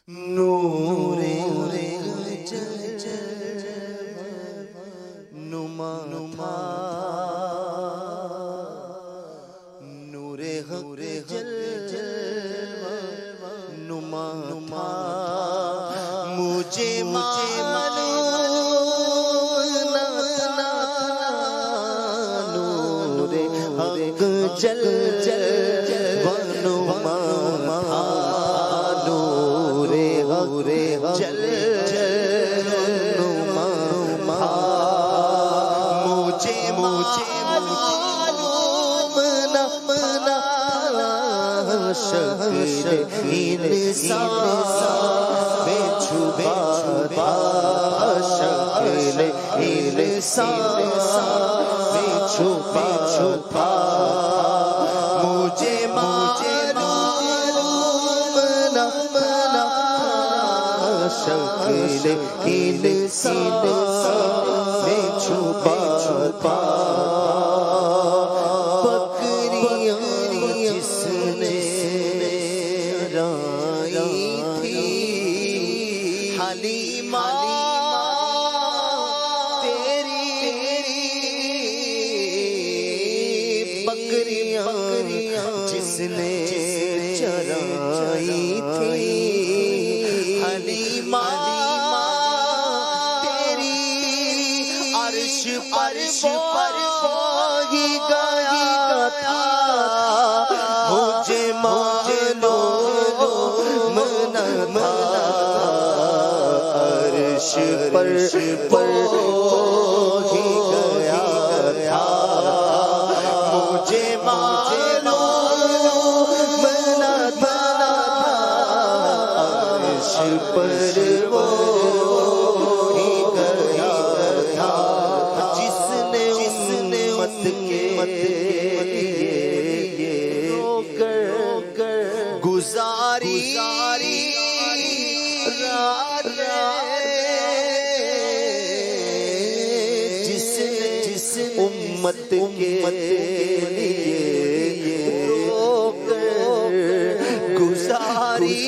نور نما تھا نور حق نما تھا مجھے معلوم نہ نور حق جل ونما تھا نور حق جل ونما تھا مجھے معلوم نہ شکل انسان میں چھپا شکل انسان میں چھپا مجھے معلوم نہ شکل انسان میں چھپا حلیمہ تیری بکریاں جس نے چرائی تھی حلیمہ تیری عرش پر ہی گیا تھا مجھے معلوم نہ تھا عرش پر ہی گیا تھا مجھے معلوم نہ تھا عرش پر ہی گیا تھا جس نے امت کے گزاری رات جس امت کے گزاری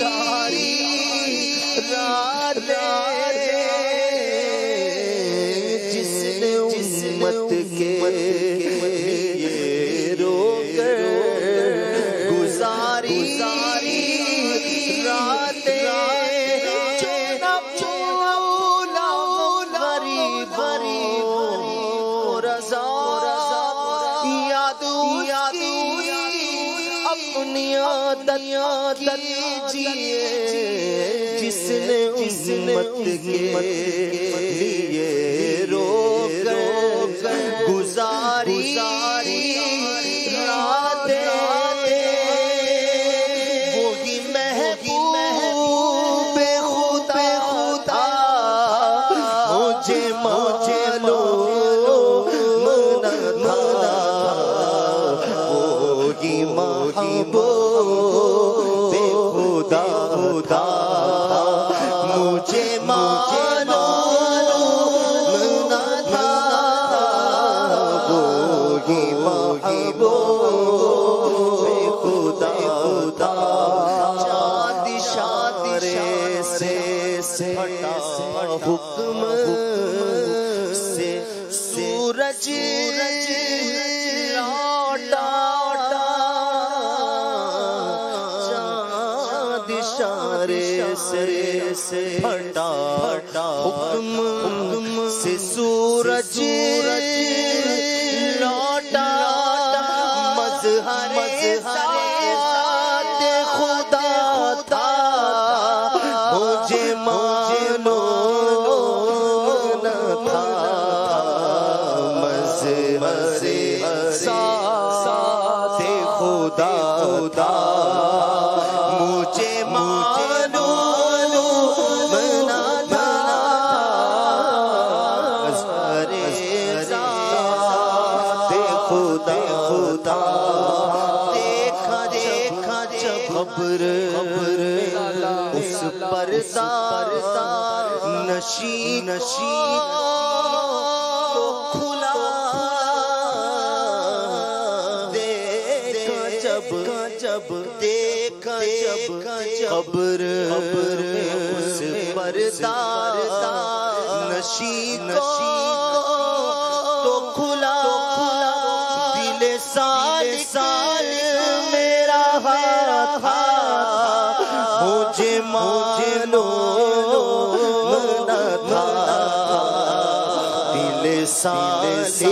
رات جس نے امت کے رو کر گزاری رات اپنی عادت کیجیے جس نے امت کے لیے رو کر گزاری راتیں وہی محبوب خدا مجھے معلوم نہ تھا وہی محبوب خدا مجھے معلوم نہ تھا وہی محبوب خدا چاند اشارے سے ہٹا حکم سے سورج لوٹا چاند اشارے سے ہٹا حکم سے سورج لوٹا مظہر ذات خدا تھا مجھے معلوم نہ تھا مظہر ذات خدا تھا مجھے معلوم نہ تھا مظہر ذات خدا دیکھا جب قبر اس پر نشی تو کھلا دیکھا جب قبر پردہ نشی تو کھلا دل سالک میرا تھا مجھے معلوم نہ تھا دل سالک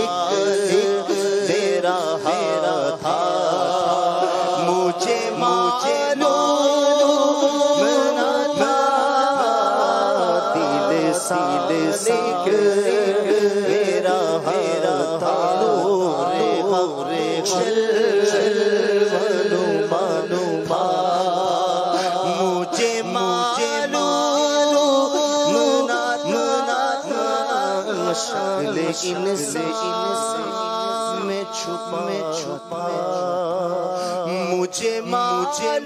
میرا تھا مجھے معلوم نہ تھا دل سالک میرا تھا نور مجھے معلوم نہ تھا شکل انسان میں چھپا مجھے معلوم